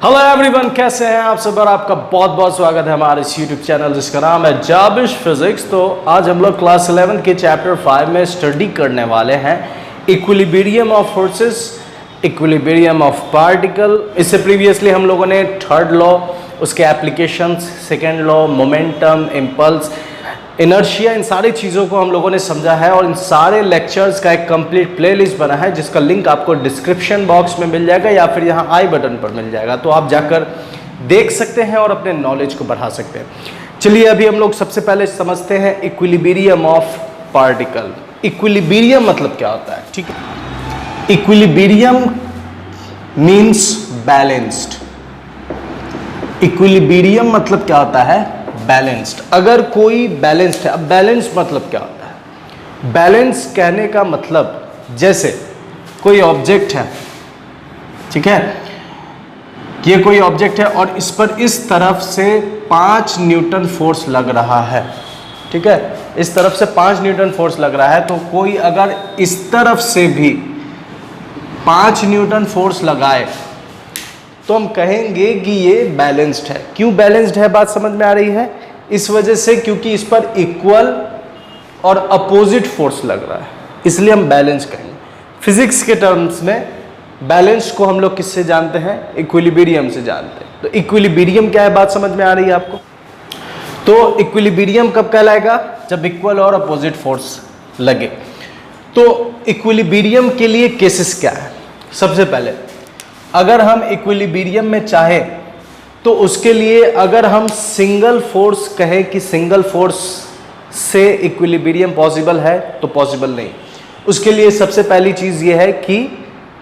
Hello everyone, कैसे हैं आप सब। और आपका बहुत बहुत स्वागत है हमारे इस यूट्यूब चैनल जिसका नाम है जाबिश फिजिक्स। तो आज हम लोग क्लास 11 के चैप्टर 5 में स्टडी करने वाले हैं equilibrium of forces, equilibrium of particle. इससे प्रीवियसली हम लोगों ने थर्ड लॉ, उसके applications, second law, momentum, impulse, inertia, इन सारी चीज़ों को हम लोगों ने समझा है। और इन सारे लेक्चर्स का एक कंप्लीट प्लेलिस्ट बना है जिसका लिंक आपको डिस्क्रिप्शन बॉक्स में मिल जाएगा या फिर यहाँ आई बटन पर मिल जाएगा, तो आप जाकर देख सकते हैं और अपने नॉलेज को बढ़ा सकते हैं। चलिए अभी हम लोग सबसे पहले समझते हैं इक्विलिब्रियम ऑफ पार्टिकल। इक्विलिब्रियम मतलब क्या होता है, ठीक है। Equilibrium means balanced. इक्विलिब्रियम मतलब क्या होता है, बैलेंस्ड। अगर कोई बैलेंस्ड है, अब बैलेंस मतलब क्या होता है, बैलेंस कहने का मतलब जैसे कोई ऑब्जेक्ट है, ठीक है, ये कोई ऑब्जेक्ट है और इस पर इस तरफ से 5 न्यूटन फोर्स लग रहा है, ठीक है, इस तरफ से 5 न्यूटन फोर्स लग रहा है। तो कोई अगर इस तरफ से भी 5 न्यूटन फोर्स लगाए तो हम कहेंगे कि ये बैलेंस्ड है। क्यों बैलेंस्ड है, बात समझ में आ रही है। इस वजह से क्योंकि इस पर इक्वल और अपोजिट फोर्स लग रहा है, इसलिए हम बैलेंस कहेंगे। फिजिक्स के टर्म्स में बैलेंस को हम लोग किससे जानते हैं, इक्विलिब्रियम से जानते हैं। तो इक्विलिब्रियम क्या है, बात समझ में आ रही है आपको। तो इक्विलिब्रियम कब कहलाएगा, जब इक्वल और अपोजिट फोर्स लगे। तो इक्विलिब्रियम के लिए केसेस क्या है। सबसे पहले अगर हम इक्विलिब्रियम में चाहें तो उसके लिए अगर हम सिंगल फोर्स कहें कि सिंगल फोर्स से इक्विलिब्रियम पॉसिबल है तो पॉसिबल नहीं। उसके लिए सबसे पहली चीज ये है कि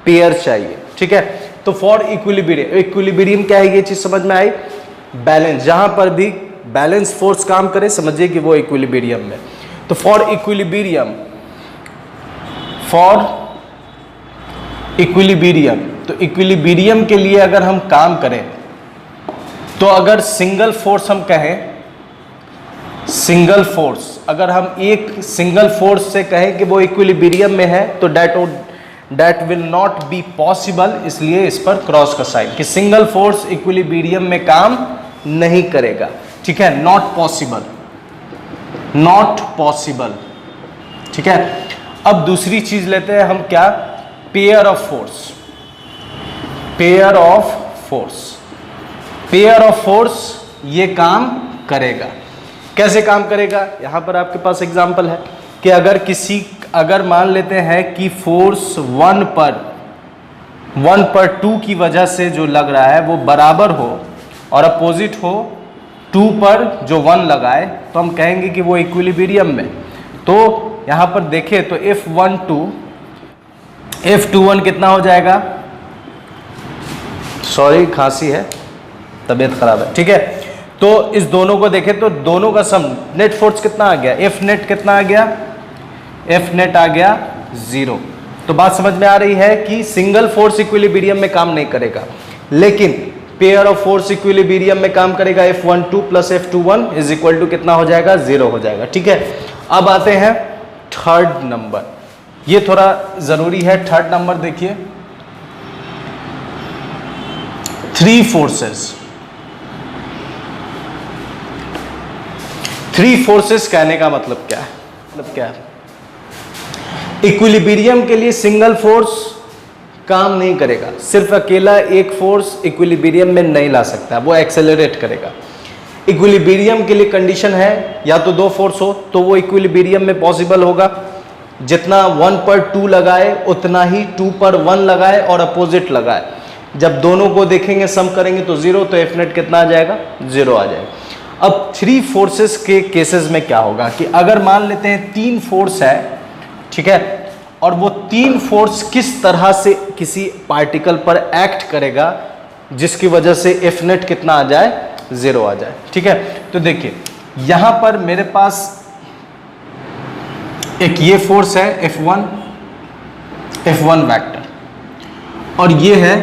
पेयर चाहिए, ठीक है। तो फॉर इक्विलिब्रियम, इक्विलिब्रियम क्या है, ये चीज समझ में आई। बैलेंस, जहां पर भी बैलेंस फोर्स काम करे समझिए कि वो इक्विलिब्रियम में। तो फॉर इक्विलिब्रियम, तो इक्विलिब्रियम के लिए अगर हम काम करें तो अगर सिंगल फोर्स हम कहें, सिंगल फोर्स अगर हम एक सिंगल फोर्स से कहें कि वो इक्विलिब्रियम में है तो that will not be possible. इसलिए इस पर क्रॉस का साइन कि सिंगल फोर्स इक्विलिब्रियम में काम नहीं करेगा, ठीक है, नॉट पॉसिबल, नॉट पॉसिबल, ठीक है। अब दूसरी चीज लेते हैं हम, क्या, pair of force. Pair of force, pair of force ये काम करेगा। कैसे काम करेगा, यहां पर आपके पास एग्जांपल है कि अगर मान लेते हैं कि फोर्स 1 पर 2 की वजह से जो लग रहा है वो बराबर हो और अपोजिट हो 2 पर जो 1 लगाए, तो हम कहेंगे कि वो इक्विलिब्रियम में। तो यहां पर देखें तो F21 कितना हो जाएगा, सॉरी खांसी है, तबीयत खराब है, ठीक है। तो इस दोनों को देखें तो दोनों का सम नेट फोर्स कितना आ गया, F नेट कितना आ गया, F नेट आ गया 0। तो बात समझ में आ रही है कि सिंगल फोर्स इक्विलिब्रियम में काम नहीं करेगा, लेकिन पेयर ऑफ फोर्स इक्विलिब्रियम में काम करेगा। F12 plus F21 is equal to कितना हो जाएगा, 0 हो जाएगा, ठीक है। अब आते हैं थर्ड नंबर, ये थोड़ा जरूरी है। थर्ड नंबर देखिए, 3 फोर्सेस। 3 फोर्सेस कहने का मतलब क्या है, मतलब क्या है, इक्विलिब्रियम के लिए सिंगल फोर्स काम नहीं करेगा, सिर्फ अकेला एक फोर्स इक्विलिब्रियम में नहीं ला सकता, वो एक्सेलरेट करेगा। इक्विलिब्रियम के लिए कंडीशन है या तो 2 फोर्स हो तो वो इक्विलिब्रियम में पॉसिबल होगा। जितना 1 पर 2 लगाए उतना ही 2 पर 1 लगाए और अपोजिट लगाए। जब दोनों को देखेंगे, सम करेंगे तो 0, तो F नेट कितना आ जाएगा, 0 आ जाएगा। अब 3 फोर्सेस के केसेस में क्या होगा कि अगर मान लेते हैं 3 फोर्स है, ठीक है, और वो 3 फोर्स किस तरह से किसी पार्टिकल पर एक्ट करेगा जिसकी वजह से F नेट कितना आ जाए, 0 आ जाए, ठीक है। तो देखिए यहां पर मेरे पास एक ये फोर्स है F1 वेक्टर, और ये है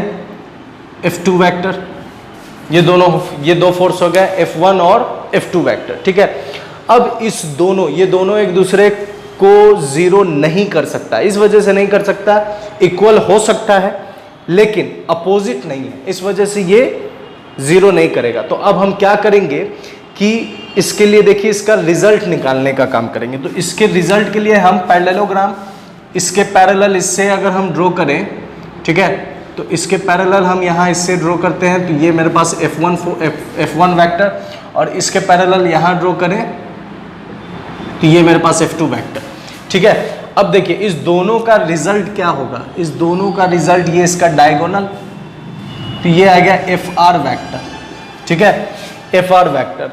F2 वेक्टर। ये दो फोर्स हो गए F1 और F2 वेक्टर, ठीक है। अब ये दोनों एक दूसरे को 0 नहीं कर सकता। इस वजह से नहीं कर सकता, इक्वल हो सकता है लेकिन अपोजिट नहीं है, इस वजह से ये जीरो नहीं करेगा। तो अब हम क्या करेंगे कि इसके लिए देखिए इसका रिजल्ट निकालने का काम करेंगे। तो इसके रिजल्ट के लिए हम पैरेललोग्राम, इसके पैरेलल इससे अगर हम ड्रॉ करें, ठीक है, तो इसके पैरेलल हम यहाँ इससे ड्रॉ करते हैं, तो ये मेरे पास F1 वेक्टर, और इसके पैरेलल यहाँ ड्रॉ करें तो ये मेरे पास F2 वेक्टर, ठीक है। अब देखिए इस दोनों का रिजल्ट क्या होगा, इस दोनों का रिजल्ट ये इसका डायगोनल, तो ये आ गया FR वेक्टर, ठीक है, FR वेक्टर।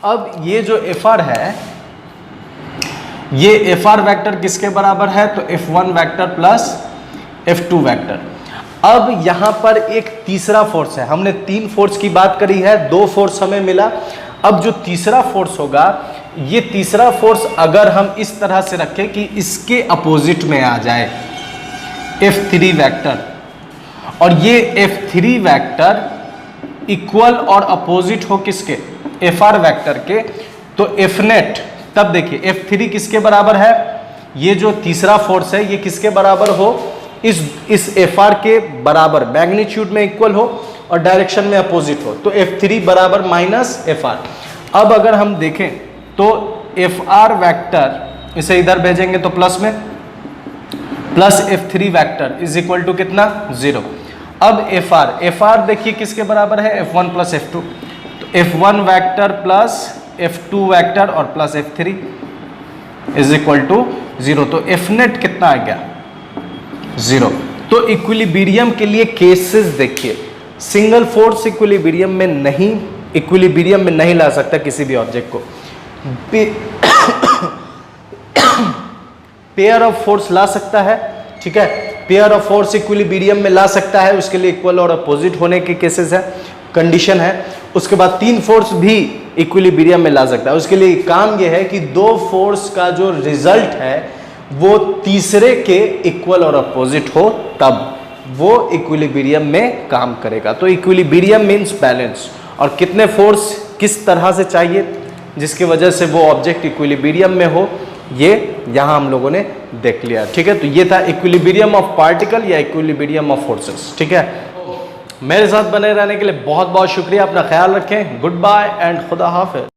अब ये जो FR है, ये FR वेक्टर किसके बराबर है, तो F1 vector plus F2 vector. अब यहां पर एक तीसरा फोर्स है, हमने 3 फोर्स की बात करी है, 2 फोर्स हमें मिला। अब जो तीसरा फोर्स होगा, ये तीसरा फोर्स अगर हम इस तरह से रखें कि इसके अपोजिट में आ जाए, F3 वेक्टर, और ये F3 वेक्टर इक्वल और अपोजिट हो किसके, FR वेक्टर के, तो Fnet, तब देखिए F3 किसके बराबर है, ये जो तीसरा फोर्स है ये किसके बराबर हो, इस FR के बराबर, मैग्नीट्यूड में इक्वल हो और डायरेक्शन में अपोजिट हो, तो F3 बराबर माइनस FR। अब अगर हम देखें तो FR वेक्टर इसे इधर भेजेंगे तो प्लस में, plus F3 vector is equal to कितना, 0। अब FR देखिए किसके बराबर है, F1 प्लस F2, तो F1 vector plus F2 vector और plus F3 is equal to 0। तो Fnet कितना आ गया, 0। तो इक्विलिब्रियम के लिए केसेस देखिए, सिंगल फोर्स इक्विलिब्रियम में नहीं ला सकता किसी भी ऑब्जेक्ट को, पेयर ऑफ फोर्स ला सकता है, ठीक है, पेयर ऑफ फोर्स इक्विलिब्रियम में ला सकता है, उसके लिए इक्वल और अपोजिट होने के केसेस है, कंडीशन है। उसके बाद 3 फोर्स भी इक्विलिब्रियम में ला सकता है, उसके लिए काम यह है कि 2 फोर्स का जो रिजल्ट है वो तीसरे के इक्वल और अपोजिट हो, तब वो इक्विलिब्रियम में काम करेगा। तो इक्विलिब्रियम मीन्स बैलेंस, और कितने फोर्स किस तरह से चाहिए जिसकी वजह से वो ऑब्जेक्ट इक्विलिब्रियम में हो, ये यहाँ हम लोगों ने देख लिया, ठीक है। तो ये था इक्विलिब्रियम ऑफ पार्टिकल या इक्विलिब्रियम ऑफ फोर्सेस, ठीक है। मेरे साथ बने रहने के लिए बहुत बहुत शुक्रिया, अपना ख्याल रखें, गुड बाय एंड खुदा हाफिज़।